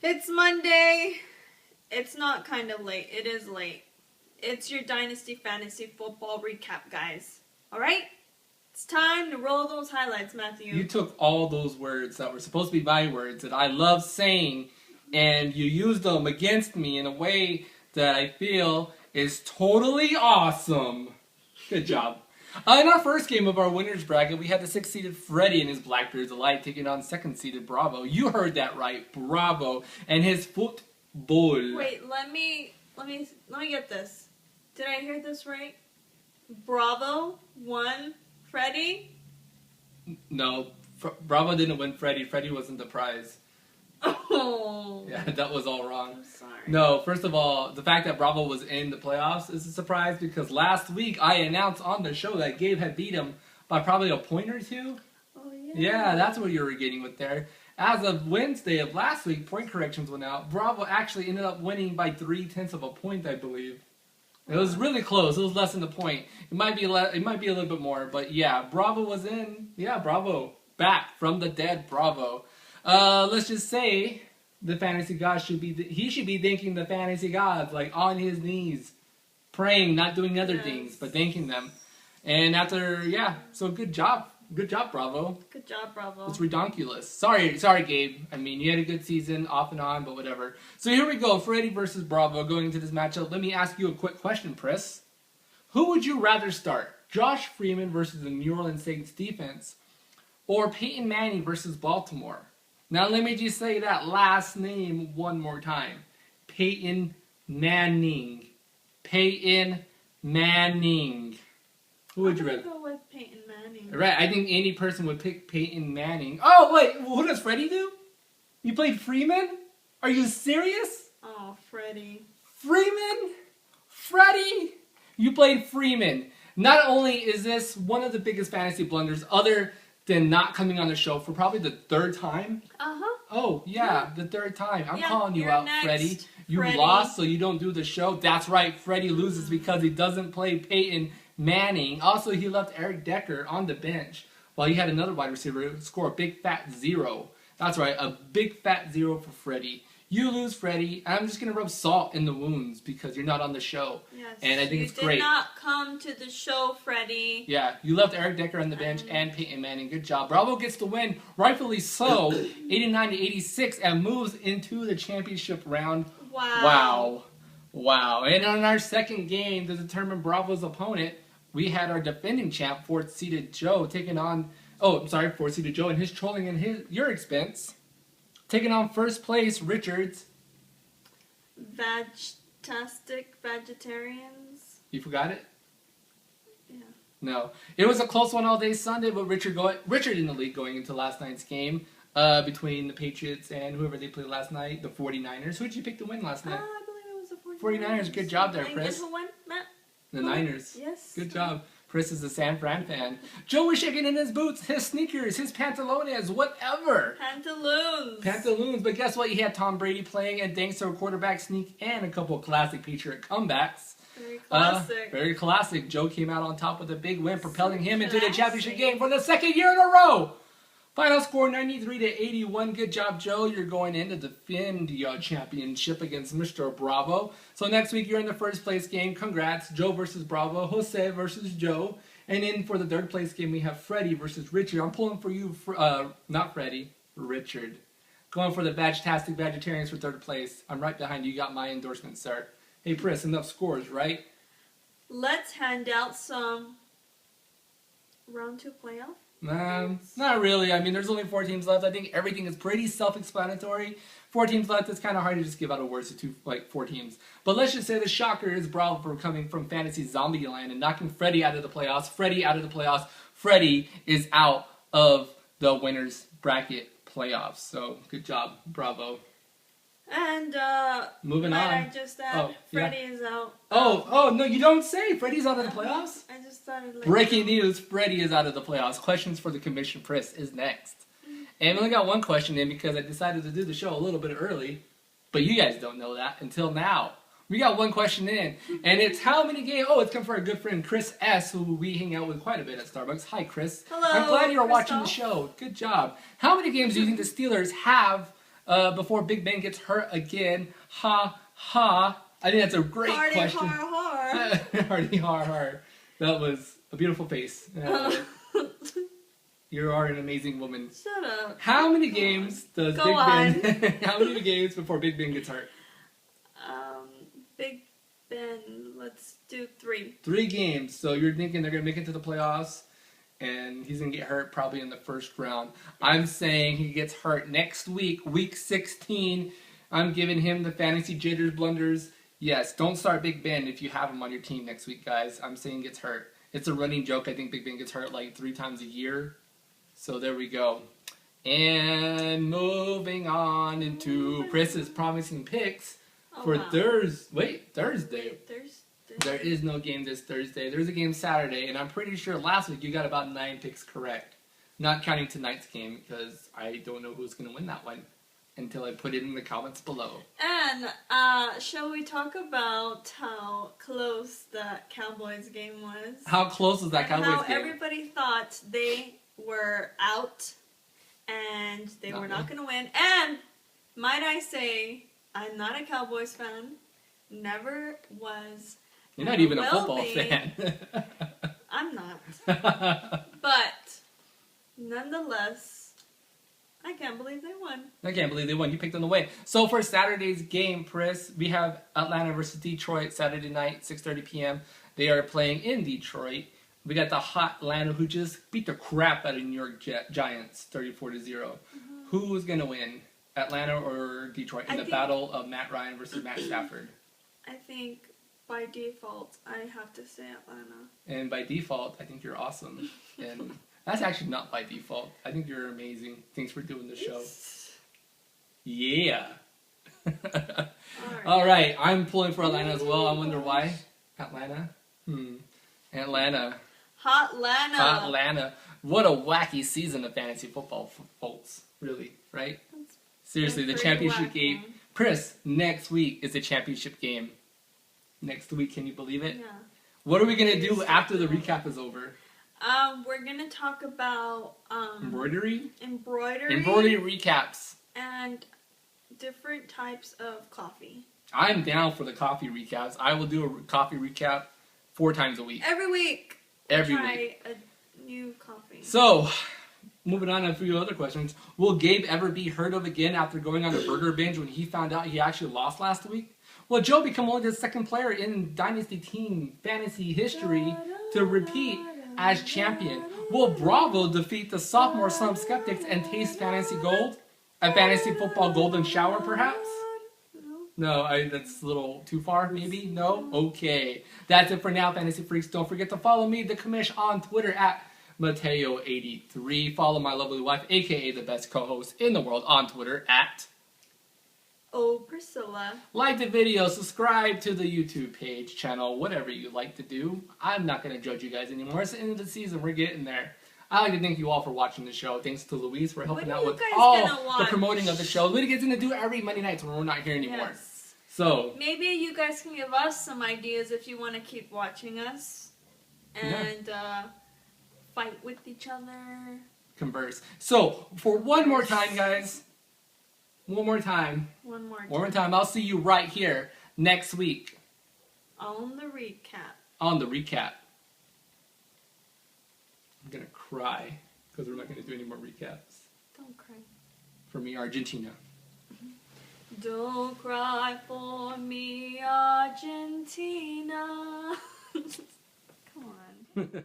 It's Monday. It's not kind of late. It is late. It's your Dynasty Fantasy Football recap, guys. Alright? It's time to roll those highlights, Matthew. You took all those words that were supposed to be my words that I love saying, and you used them against me in a way that I feel is totally awesome. Good job. In our first game of our winners bracket, we had the 6th-seeded Freddie and his Blackbeards alike taking on 2nd-seeded Bravo. You heard that right, Bravo and his football. Wait, let me get this. Did I hear this right? Bravo won Freddie? No, Bravo didn't win Freddie. Freddie wasn't the prize. Oh. Yeah, that was all wrong. I'm sorry. No, first of all, the fact that Bravo was in the playoffs is a surprise because last week I announced on the show that Gabe had beat him by probably a point or two. Oh, yeah. Yeah, that's what you were getting with there. As of Wednesday of last week, point corrections went out. Bravo actually ended up winning by 0.3 of a point, I believe. It was really close. It was less than a point. It might be a little bit more, but yeah, Bravo was in. Yeah, Bravo back from the dead. Bravo. Let's just say the fantasy gods should be thanking the fantasy gods, like on his knees, praying, not doing other things, but thanking them. And so good job, Bravo. Good job, Bravo. It's redonkulous. Sorry, Gabe. I mean, you had a good season, off and on, but whatever. So here we go, Freddie versus Bravo going into this matchup. Let me ask you a quick question, Pris. Who would you rather start? Josh Freeman versus the New Orleans Saints defense, or Peyton Manning versus Baltimore? Now let me just say that last name one more time. Peyton Manning. Peyton Manning. Who would you rather? I'm gonna go with Peyton Manning. Right, I think any person would pick Peyton Manning. Oh, wait, what does Freddie do? You played Freeman? Are you serious? Oh, Freddie. Freeman? Freddie? You played Freeman. Not only is this one of the biggest fantasy blunders, other than not coming on the show for probably the 3rd time. Uh-huh. Oh, yeah, the 3rd time. I'm calling you you're out, next, Freddie. You Freddie. lost, so you don't do the show. That's right, Freddie loses because he doesn't play Peyton Manning. Also, he left Eric Decker on the bench while he had another wide receiver score a big fat 0. That's right, a big fat 0 for Freddie. You lose, Freddie. I'm just going to rub salt in the wounds because you're not on the show. Yes, and I think it's great. You did not come to the show, Freddie. Yeah, you left Eric Decker on the bench and Peyton Manning. Good job. Bravo gets the win, rightfully so, 89-86, and moves into the championship round. Wow. And on our second game to determine Bravo's opponent, we had our defending champ, 4th-seeded Joe, taking on... 4th-seeded Joe and his trolling and your expense. Taking on first place, Richards. Vagtastic vegetarians. You forgot it? Yeah. No. It was a close one all day Sunday, but Richard in the lead going into last night's game between the Patriots and whoever they played last night, the 49ers. Who did you pick to win last night? I believe it was the 49ers. 49ers. Good job there, And Chris. who won, Matt? The Niners. Yes. Good job. Chris is a San Fran fan. Joe was shaking in his boots, his sneakers, his pantalones, whatever. Pantaloons. But guess what? He had Tom Brady playing, and thanks to a quarterback sneak and a couple of classic Patriot comebacks. Very classic. Very classic. Joe came out on top with a big win, propelling him into the championship game for the 2nd year in a row. Final score 93-81. Good job, Joe. You're going in to defend your championship against Mr. Bravo. So next week you're in the 1st place game. Congrats. Joe versus Bravo. Jose versus Joe. And then for the 3rd place game we have Freddie versus Richard. I'm pulling for you, not Freddie, Richard. Going for the Vagtastic Vegetarians for 3rd place. I'm right behind you. You got my endorsement, sir. Hey, Pris, enough scores, right? Let's hand out some round 2 playoff. Not really. I mean, there's only 4 teams left. I think everything is pretty self-explanatory. 4 teams left. It's kind of hard to just give out awards to 4 teams. But let's just say the shocker is Bravo for coming from Fantasy Zombie Land and knocking Freddie out of the playoffs. Freddie is out of the winners bracket playoffs. So good job, Bravo. And moving on. I just add, Freddie is out. Oh, no, you don't say. Freddie's out of the playoffs? I just started Breaking news, Freddie is out of the playoffs. Questions for the commission. Pris is next. And we only got one question in because I decided to do the show a little bit early. But you guys don't know that until now. We got one question in, and it's how many games... Oh, it's come from our good friend Chris S., who we hang out with quite a bit at Starbucks. Hi, Chris. Hello, I'm glad you're Christoph. watching the show. Good job. How many games do you think the Steelers have before Big Ben gets hurt again? Ha ha. I think that's a great Hardy, question. har, har. Hardy har har. That was a beautiful face. You are an amazing woman. Shut up. How many games does Go Big on. Ben? How many games before Big Ben gets hurt? Big Ben, let's do 3. 3 games. So you're thinking they're gonna make it to the playoffs, and he's gonna get hurt probably in the first round. I'm saying he gets hurt next week, week 16. I'm giving him the fantasy jitters, blunders. Yes, don't start Big Ben if you have him on your team next week, guys. I'm saying he gets hurt. It's a running joke. I think Big Ben gets hurt like 3 times a year. So there we go. And moving on into Chris's promising picks for Thursday. Thursday. There is no game this Thursday. There's a game Saturday, and I'm pretty sure last week you got about 9 picks correct. Not counting tonight's game, because I don't know who's going to win that one until I put it in the comments below. And shall we talk about how close that Cowboys game was? How close was that Cowboys how game? everybody thought they were out and they were not going to win. And might I say, I'm not a Cowboys fan. Never was. You're not even a will football be. fan. I'm not. But nonetheless, I can't believe they won. I can't believe they won. You picked them to win. So for Saturday's game, Pris, we have Atlanta versus Detroit Saturday night, 6:30 p.m. They are playing in Detroit. We got the hot Atlanta who just beat the crap out of New York Giants, 34-0. Who's gonna win, Atlanta or Detroit, in the battle of Matt Ryan versus Matt Stafford? I think by default, I have to say Atlanta. And by default, I think you're awesome. And that's actually not by default. I think you're amazing. Thanks for doing the show. Yeah. All right. I'm pulling for Atlanta as well. I wonder why. Atlanta. Atlanta. Hotlanta. Hotlanta. What a wacky season of fantasy football, folks. Really, right? Seriously, the championship game. Chris, next week is the championship game. Next week, can you believe it? Yeah. What are we going to do after the recap is over? We're going to talk about embroidery recaps, and different types of coffee. I'm down for the coffee recaps. I will do a coffee recap 4 times a week. Every week. Try a new coffee. So, moving on to a few other questions. Will Gabe ever be heard of again after going on a burger binge when he found out he actually lost last week? Will Joe become only the 2nd player in Dynasty team fantasy history to repeat as champion? Will Bravo defeat the sophomore slump skeptics and taste fantasy gold? A fantasy football golden shower, perhaps? No, that's a little too far, maybe? No? Okay. That's it for now, Fantasy Freaks. Don't forget to follow me, the commish, on Twitter at Mateo83. Follow my lovely wife, a.k.a. the best co-host in the world, on Twitter at Priscilla. Like the video, subscribe to the YouTube page, channel, whatever you like to do. I'm not going to judge you guys anymore. It's the end of the season. We're getting there. I'd like to thank you all for watching the show. Thanks to Louise for helping out with all the promoting of the show. Louise gets to do it every Monday nights when we're not here anymore. Yes. So maybe you guys can give us some ideas if you want to keep watching us and fight with each other. Converse. So for one more time, guys. One more time. I'll see you right here next week. On the recap. I'm going to cry because we're not going to do any more recaps. Don't cry. For me, Argentina. Don't cry for me, Argentina. Come on.